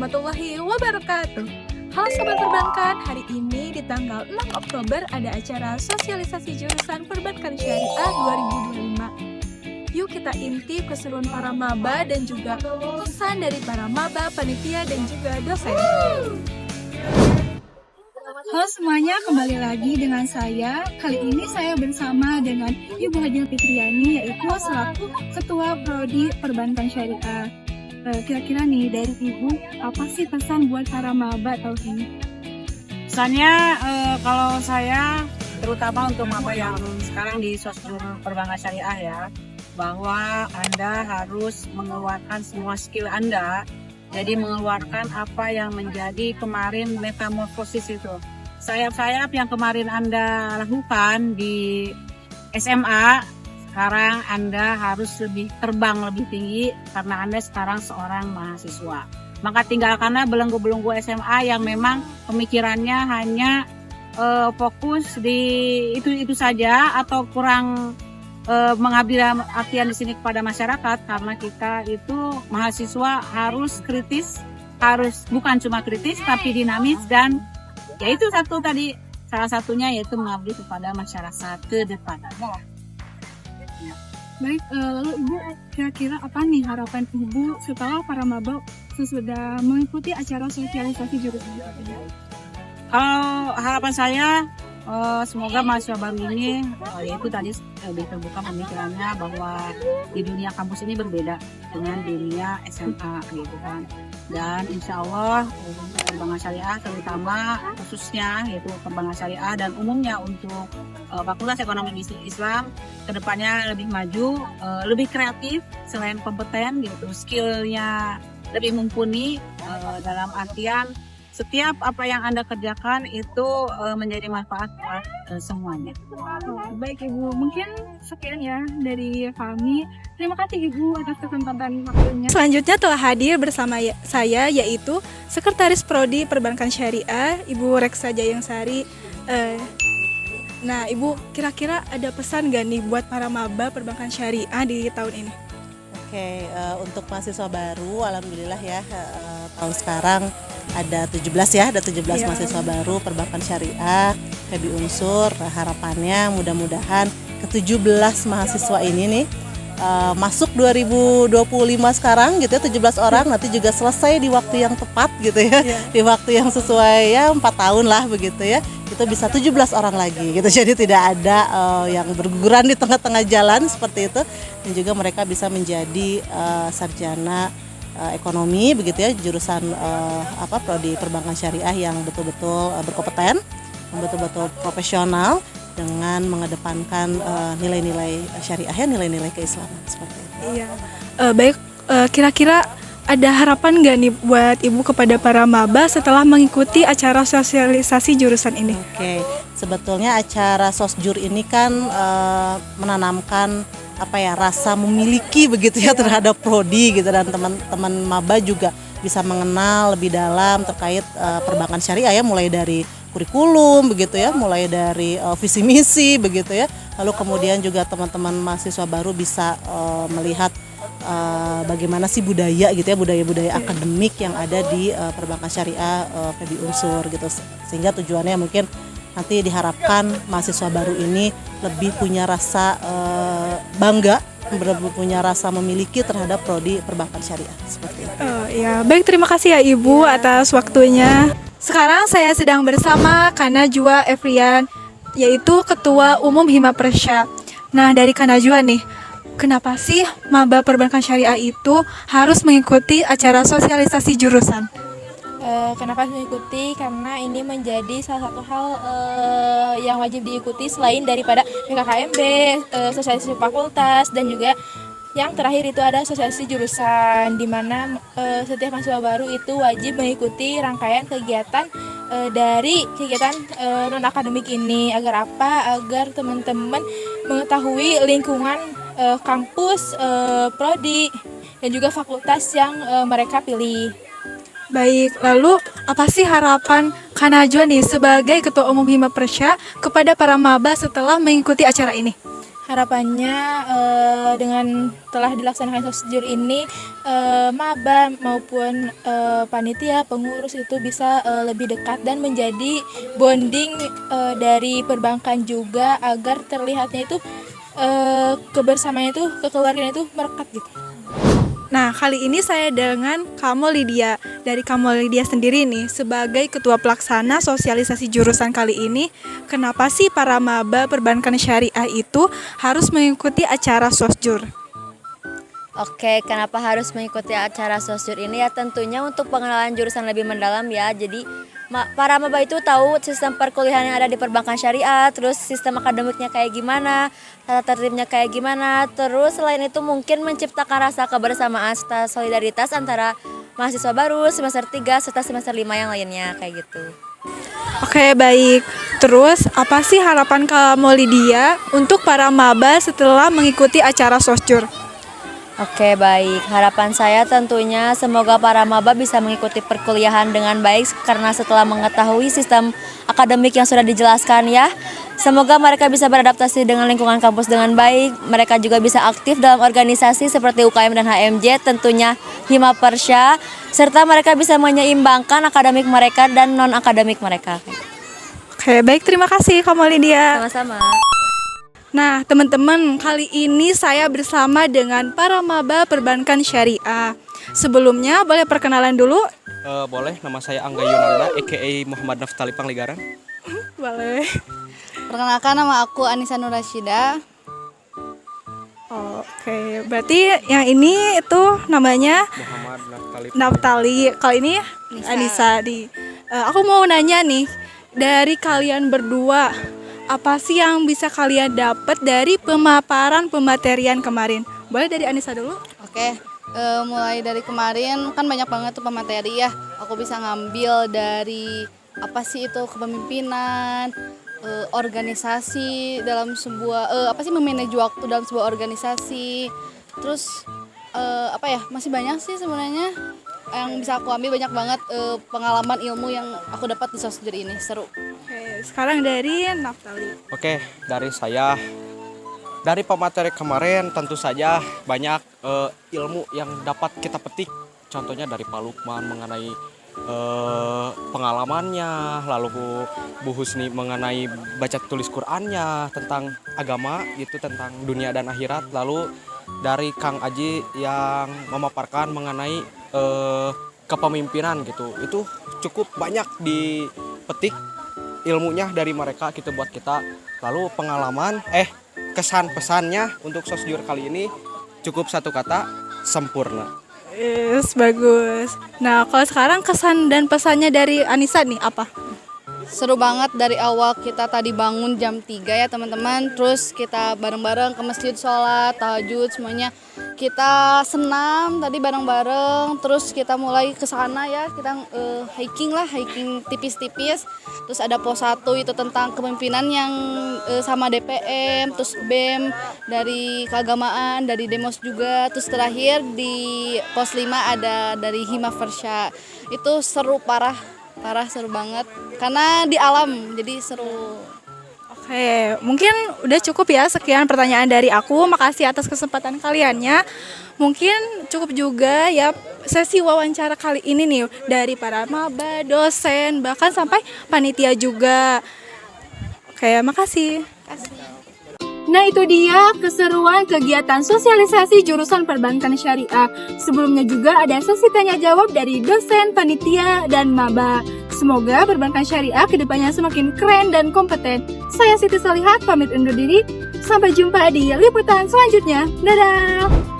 warahmatullahi wabarakatuh. Halo Sobat Perbankan, hari ini di tanggal 6 Oktober ada acara sosialisasi jurusan Perbankan Syariah 2025. Yuk kita intip keseruan para maba dan juga pesan dari para maba, panitia dan juga dosen. Halo semuanya, kembali lagi dengan saya. Kali ini saya bersama dengan Ibu Hadiah Fitriani, yaitu selaku Ketua Prodi Perbankan Syariah. Kira-kira nih dari Ibu, apa sih pesan buat para maba tahun ini? Pesannya kalau saya terutama untuk maba yang sekarang di Sosjur Perbankan Syariah ya, bahwa Anda harus mengeluarkan semua skill Anda. Jadi mengeluarkan apa yang menjadi kemarin metamorfosis itu. Sayap-sayap yang kemarin Anda lakukan di SMA, sekarang Anda harus terbang lebih tinggi karena Anda sekarang seorang mahasiswa. Maka tinggalkanlah belenggu-belenggu SMA yang memang pemikirannya hanya fokus di itu saja atau kurang mengabdi artian di sini kepada masyarakat, karena kita itu mahasiswa harus kritis, harus bukan cuma kritis tapi dinamis, dan yaitu salah satunya yaitu mengabdi kepada masyarakat ke depan. Baik, lalu Ibu kira-kira apa nih harapan Ibu setelah para maba sudah mengikuti acara sosialisasi jurusan? Kalau harapan saya semoga mahasiswa baru ini yaitu tadi lebih terbuka pemikirannya bahwa di dunia kampus ini berbeda dengan dunia SMA gitu kan, dan insya Allah perbankan syariah terutama khususnya yaitu perbankan syariah dan umumnya untuk Fakultas Ekonomi Bisnis Islam kedepannya lebih maju, lebih kreatif, selain kompeten gitu, skillnya lebih mumpuni dalam artian setiap apa yang Anda kerjakan itu menjadi manfaat buat semuanya. Baik Ibu, mungkin sekian ya dari kami. Terima kasih Ibu atas kesempatan waktunya. Selanjutnya telah hadir bersama saya yaitu Sekretaris Prodi Perbankan Syariah, Ibu Reksa Jayangsari. Nah Ibu, kira-kira ada pesan gak nih buat para maba Perbankan Syariah di tahun ini? Oke, untuk mahasiswa baru, alhamdulillah ya, tahun sekarang ada 17 mahasiswa baru Perbankan Syariah, Febi Unsur. Harapannya mudah-mudahan ke-17 mahasiswa ini nih masuk 2025 sekarang gitu ya, 17 orang nanti juga selesai di waktu yang tepat gitu ya, di waktu yang sesuai ya 4 tahun lah begitu ya, itu bisa 17 orang lagi gitu, jadi tidak ada yang berguguran di tengah-tengah jalan seperti itu, dan juga mereka bisa menjadi sarjana ekonomi begitu ya, jurusan prodi perbankan syariah yang betul-betul berkompeten, yang betul-betul profesional dengan mengedepankan nilai-nilai syariah ya, nilai-nilai keislaman seperti itu. Iya. Baik, kira-kira ada harapan nggak nih buat Ibu kepada para maba setelah mengikuti acara sosialisasi jurusan ini? Oke, sebetulnya acara sosjur ini kan menanamkan rasa memiliki begitu ya terhadap prodi gitu, dan teman-teman maba juga bisa mengenal lebih dalam terkait perbankan syariah ya, mulai dari kurikulum begitu ya, mulai dari visi misi begitu ya, lalu kemudian juga teman-teman mahasiswa baru bisa melihat bagaimana sih budaya gitu ya, budaya-budaya akademik yang ada di perbankan syariah Febi Unsur gitu, sehingga tujuannya mungkin nanti diharapkan mahasiswa baru ini lebih punya rasa bangga, punya rasa memiliki terhadap prodi perbankan syariah seperti itu. Ya, baik, terima kasih ya Ibu atas waktunya. Sekarang saya sedang bersama Kanajwa Efrian, yaitu Ketua Umum Himapresya. Nah, dari Kanajwa nih, kenapa sih maba perbankan syariah itu harus mengikuti acara sosialisasi jurusan? Kenapa mengikuti? Karena ini menjadi salah satu hal yang wajib diikuti selain daripada BKKMB, sosialisasi fakultas, dan juga yang terakhir itu ada sosialisasi jurusan, di mana setiap mahasiswa baru itu wajib mengikuti rangkaian kegiatan dari kegiatan non-akademik ini. Agar apa? Agar teman-teman mengetahui lingkungan kampus, prodi, dan juga fakultas yang mereka pilih. Baik, lalu apa sih harapan Kanajwa nih sebagai Ketua Umum Himapresya kepada para maba setelah mengikuti acara ini? Harapannya dengan telah dilaksanakan sosjur ini maba maupun panitia pengurus itu bisa lebih dekat dan menjadi bonding dari perbankan juga agar terlihatnya itu kebersamaannya itu kekeluargaan itu merekat gitu. Nah, kali ini saya dengan Kamu Lydia. Dari Kamu Lydia sendiri nih, sebagai ketua pelaksana sosialisasi jurusan kali ini, kenapa sih para maba perbankan syariah itu harus mengikuti acara sosjur? Oke, kenapa harus mengikuti acara sosjur ini? Ya tentunya untuk pengenalan jurusan lebih mendalam ya. Jadi para maba itu tahu sistem perkuliahan yang ada di perbankan syariah, terus sistem akademiknya kayak gimana, tata tertibnya kayak gimana. Terus selain itu mungkin menciptakan rasa kebersamaan serta solidaritas antara mahasiswa baru semester 3 serta semester 5 yang lainnya kayak gitu. Oke, baik. Terus, apa sih harapan Kamu Lydia untuk para maba setelah mengikuti acara sosjur? Oke, baik. Harapan saya tentunya semoga para maba bisa mengikuti perkuliahan dengan baik karena setelah mengetahui sistem akademik yang sudah dijelaskan ya. Semoga mereka bisa beradaptasi dengan lingkungan kampus dengan baik. Mereka juga bisa aktif dalam organisasi seperti UKM dan HMJ, tentunya Hima Persya, serta mereka bisa menyeimbangkan akademik mereka dan non-akademik mereka. Oke, baik. Terima kasih Kamu Lydia. Sama-sama. Nah, teman-teman, kali ini saya bersama dengan para maba perbankan syariah. Sebelumnya, boleh perkenalan dulu? Boleh, nama saya Angga Yunanda, a.k.a. Muhammad Naftali Pangligaran. Boleh. Perkenalkan, nama aku Anissa Nurashida. Oke, berarti yang ini itu namanya Muhammad Naftali. Kalau ini Anissa. Aku mau nanya nih, dari kalian berdua, apa sih yang bisa kalian dapat dari pemaparan pematerian kemarin? Boleh dari Anissa dulu? Oke, mulai dari kemarin kan banyak banget tuh pemateri ya. Aku bisa ngambil dari apa sih itu kepemimpinan, organisasi dalam sebuah memanage waktu dalam sebuah organisasi. Terus masih banyak sih sebenarnya yang bisa aku ambil, banyak banget pengalaman ilmu yang aku dapat di sosjur ini, seru. Oke, sekarang dari Naftali. Oke, dari saya, dari pemateri kemarin tentu saja banyak ilmu yang dapat kita petik. Contohnya dari Pak Lukman mengenai pengalamannya, lalu Bu Husni mengenai baca tulis Qur'annya, tentang agama gitu, tentang dunia dan akhirat. Lalu dari Kang Aji yang memaparkan mengenai kepemimpinan gitu. Itu cukup banyak dipetik ilmunya dari mereka gitu buat kita. Lalu pengalaman kesan pesannya untuk sosjur kali ini cukup satu kata, sempurna. Yes, bagus. Nah, kalau sekarang kesan dan pesannya dari Anissa nih apa? Seru banget dari awal kita tadi bangun jam 3 ya teman-teman. Terus kita bareng-bareng ke masjid sholat, tahajud semuanya. Kita senam tadi bareng-bareng. Terus kita mulai ke sana ya, kita hiking tipis-tipis. Terus ada pos 1 itu tentang kepemimpinan yang sama DPM, terus BEM dari keagamaan, dari Demos juga. Terus terakhir di pos 5 ada dari Hima Persya. Itu seru parah seru banget karena di alam, jadi seru. Oke, mungkin udah cukup ya sekian pertanyaan dari aku. Makasih atas kesempatan kaliannya. Mungkin cukup juga ya sesi wawancara kali ini nih dari para maba, dosen, bahkan sampai panitia juga. Oke, makasih. Nah, itu dia keseruan kegiatan sosialisasi jurusan perbankan syariah. Sebelumnya juga ada sesi tanya jawab dari dosen, panitia, dan maba. Semoga perbankan syariah kedepannya semakin keren dan kompeten. Saya Siti Salihat pamit undur diri. Sampai jumpa di liputan selanjutnya. Dadah!